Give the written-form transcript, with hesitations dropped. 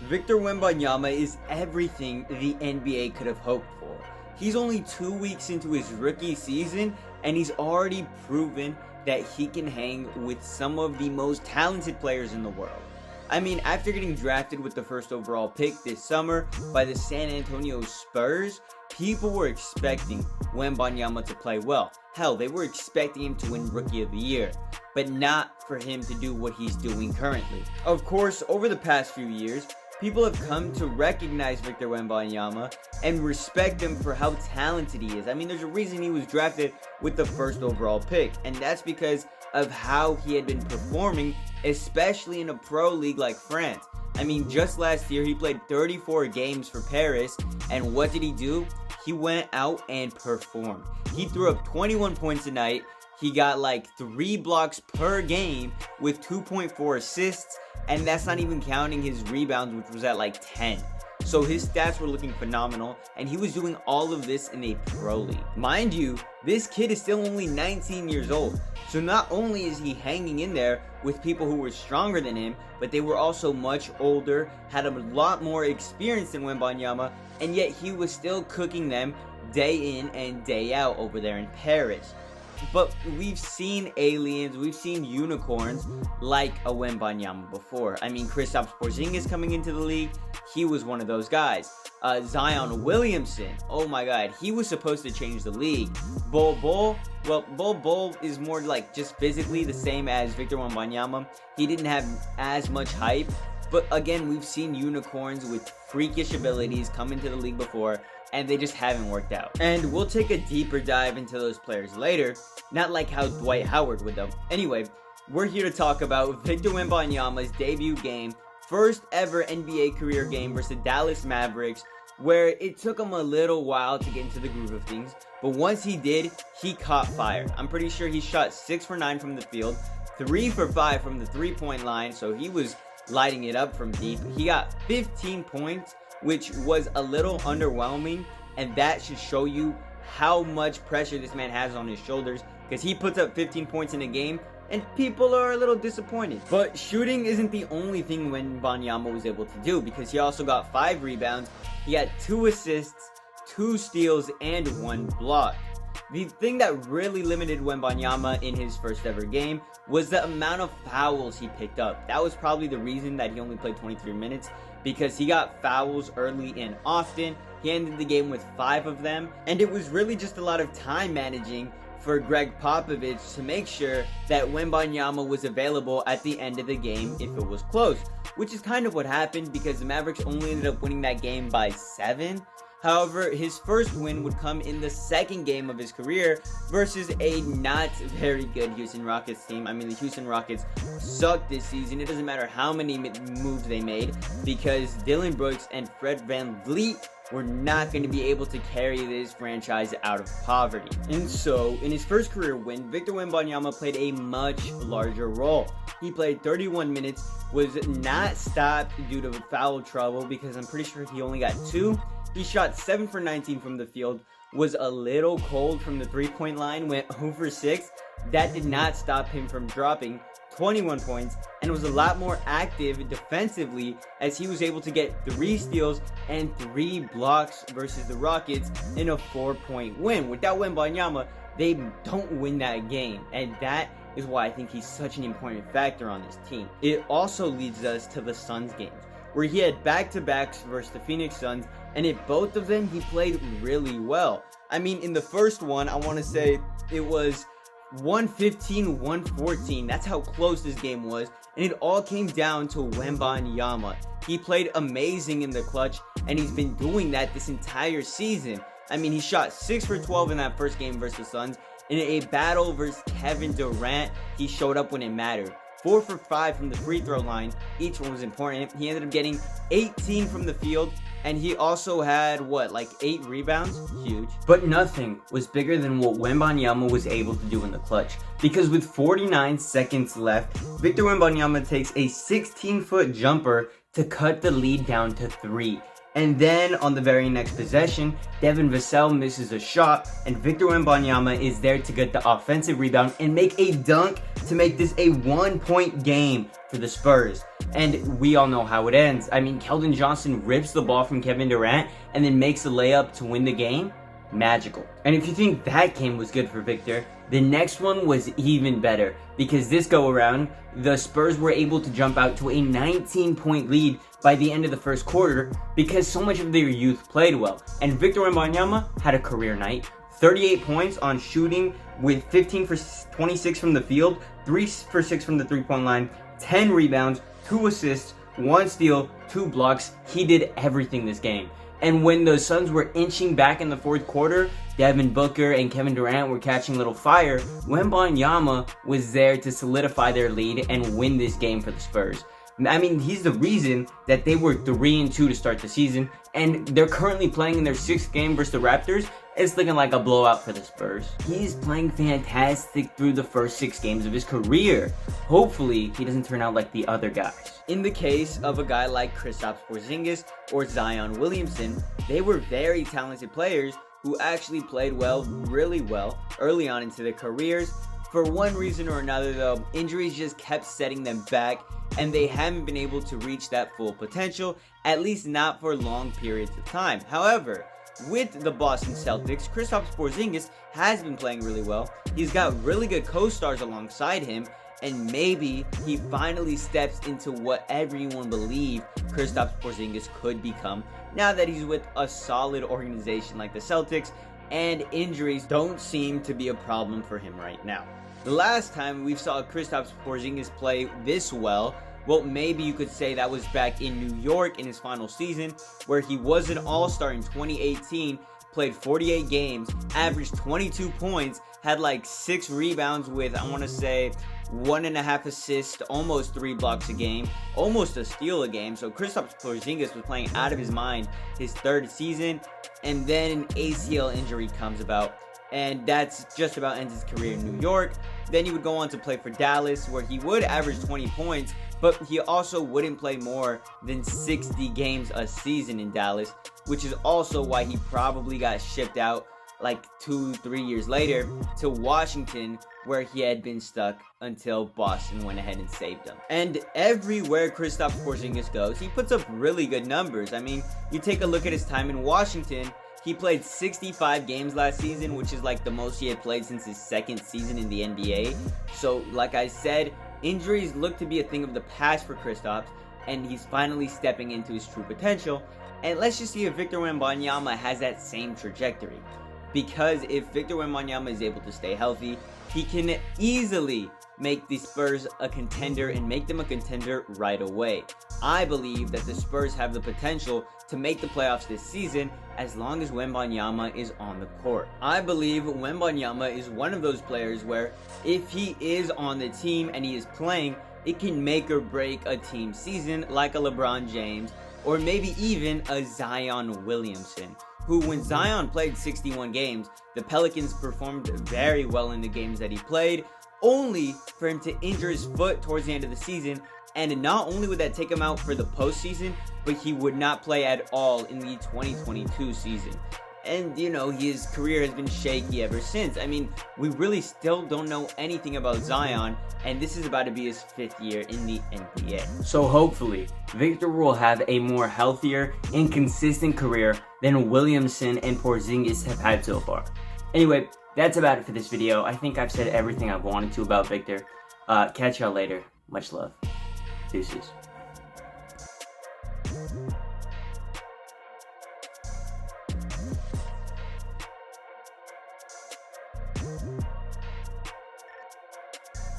Victor Wembanyama is everything the NBA could have hoped for. He's only 2 weeks into his rookie season, and he's already proven that he can hang with some of the most talented players in the world. I mean, after getting drafted with the first overall pick this summer by the San Antonio Spurs, people were expecting Wembanyama to play well. Hell, they were expecting him to win Rookie of the Year, but not for him to do what he's doing currently. Of course, over the past few years, people have come to recognize Victor Wembanyama and respect him for how talented he is. I mean, there's a reason he was drafted with the first overall pick, and that's because of how he had been performing, especially in a pro league like France. I mean, just last year, he played 34 games for Paris, and what did he do? He went out and performed. He threw up 21 points a night. He got like 3 blocks per game with 2.4 assists, and that's not even counting his rebounds, which was at like 10. So his stats were looking phenomenal, and he was doing all of this in a pro league. Mind you, this kid is still only 19 years old. So not only is he hanging in there with people who were stronger than him, but they were also much older, had a lot more experience than Wembanyama, and yet he was still cooking them day in and day out over there in Paris. But we've seen aliens, we've seen unicorns like a Wembanyama before. I mean, Kristaps Porzingis coming into the league, he was one of those guys. Zion Williamson, oh my god, he was supposed to change the league. Bol is more like just physically the same as Victor Wembanyama. He didn't have as much hype, but again, we've seen unicorns with freakish abilities come into the league before, and they just haven't worked out. And we'll take a deeper dive into those players later, not like how Dwight Howard would though. Anyway, we're here to talk about Victor Wembanyama's debut game, first ever NBA career game versus the Dallas Mavericks, where it took him a little while to get into the groove of things, but once he did, he caught fire. I'm pretty sure he shot 6 for 9 from the field, 3 for 5 from the 3-point line, so he was lighting it up from deep. He got 15 points, which was a little underwhelming, and that should show you how much pressure this man has on his shoulders, because he puts up 15 points in a game, and people are a little disappointed. But shooting isn't the only thing Wembanyama was able to do, because he also got 5 rebounds, he had 2 assists, 2 steals, and 1 block. The thing that really limited Wembanyama in his first ever game was the amount of fouls he picked up. That was probably the reason that he only played 23 minutes, because he got fouls early and often. He ended the game with 5 of them, and it was really just a lot of time managing for Greg Popovich to make sure that Wembanyama was available at the end of the game if it was close, which is kind of what happened, because the Mavericks only ended up winning that game by 7. However, his first win would come in the second game of his career versus a not very good Houston Rockets team. I mean, the Houston Rockets sucked this season. It doesn't matter how many moves they made, because Dylan Brooks and Fred VanVleet were not going to be able to carry this franchise out of poverty. And so, in his first career win, Victor Wembanyama played a much larger role. He played 31 minutes, was not stopped due to foul trouble, because I'm pretty sure he only got 2. He shot 7 for 19 from the field, was a little cold from the 3-point line, went 0 for 6. That did not stop him from dropping 21 points, and was a lot more active defensively, as he was able to get 3 steals and 3 blocks versus the Rockets in a 4-point win. Without Wembanyama, they don't win that game, and that is why I think he's such an important factor on this team. It also leads us to the Suns games, where he had back-to-backs versus the Phoenix Suns, and in both of them, he played really well. I mean, in the first one, I want to say it was 115-114. That's how close this game was, and it all came down to Wembanyama. He played amazing in the clutch, and he's been doing that this entire season. I mean, he shot 6 for 12 in that first game versus the Suns. In a battle versus Kevin Durant, he showed up when it mattered. 4 for 5 from the free throw line. Each one was important. He ended up getting 18 from the field, and he also had, like 8 rebounds? Huge. But nothing was bigger than what Wembanyama was able to do in the clutch, because with 49 seconds left, Victor Wembanyama takes a 16-foot jumper to cut the lead down to 3. And then on the very next possession, Devin Vassell misses a shot, and Victor Wembanyama is there to get the offensive rebound and make a dunk to make this a 1-point game for the Spurs. And we all know how it ends. I mean, Keldon Johnson rips the ball from Kevin Durant and then makes a layup to win the game. Magical. And if you think that game was good for Victor, the next one was even better, because this go around, the Spurs were able to jump out to a 19-point lead by the end of the first quarter because so much of their youth played well. And Victor Wembanyama had a career night. 38 points on shooting with 15 for 26 from the field, 3 for 6 from the three-point line, 10 rebounds, 2 assists, 1 steal, 2 blocks. He did everything this game. And when the Suns were inching back in the fourth quarter, Devin Booker and Kevin Durant were catching a little fire, Wembanyama was there to solidify their lead and win this game for the Spurs. I mean, he's the reason that they were 3-2 to start the season, and they're currently playing in their 6th game versus the Raptors. It's looking like a blowout for the Spurs. He's playing fantastic through the first 6 games of his career. Hopefully, he doesn't turn out like the other guys. In the case of a guy like Kristaps Porzingis or Zion Williamson, they were very talented players who actually played well, really well, early on into their careers. For one reason or another though, injuries just kept setting them back, and they haven't been able to reach that full potential, at least not for long periods of time. However, with the Boston Celtics, Kristaps Porzingis has been playing really well. He's got really good co-stars alongside him, and maybe he finally steps into what everyone believed Kristaps Porzingis could become now that he's with a solid organization like the Celtics, and injuries don't seem to be a problem for him right now. The last time we saw Kristaps Porzingis play this well, maybe you could say that was back in New York in his final season, where he was an all-star in 2018, played 48 games, averaged 22 points, had like 6 rebounds with, I want to say, 1.5 assists, almost 3 blocks a game, almost a steal a game. So Kristaps Porzingis was playing out of his mind his 3rd season, and then an ACL injury comes about, and that's just about ends his career in New York. Then he would go on to play for Dallas, where he would average 20 points, but he also wouldn't play more than 60 games a season in Dallas, which is also why he probably got shipped out like 2-3 years later to Washington, where he had been stuck until Boston went ahead and saved him. And everywhere Kristaps Porzingis goes, he puts up really good numbers. I mean, you take a look at his time in Washington, he played 65 games last season, which is like the most he had played since his 2nd season in the NBA. So, like I said, injuries look to be a thing of the past for Kristaps, and he's finally stepping into his true potential. And let's just see if Victor Wembanyama has that same trajectory. Because if Victor Wembanyama is able to stay healthy, he can easily make the Spurs a contender and make them a contender right away. I believe that the Spurs have the potential to make the playoffs this season as long as Wembanyama is on the court. I believe Wembanyama is one of those players where if he is on the team and he is playing, it can make or break a team season like a LeBron James or maybe even a Zion Williamson, who when Zion played 61 games, the Pelicans performed very well in the games that he played, only for him to injure his foot towards the end of the season, and not only would that take him out for the postseason, but he would not play at all in the 2022 season. And, you know, his career has been shaky ever since. I mean, we really still don't know anything about Zion, and this is about to be his 5th year in the NBA. So hopefully, Victor will have a more healthier and consistent career than Williamson and Porzingis have had so far. Anyway, that's about it for this video. I think I've said everything I wanted to about Victor. Catch y'all later. Much love. Deuces.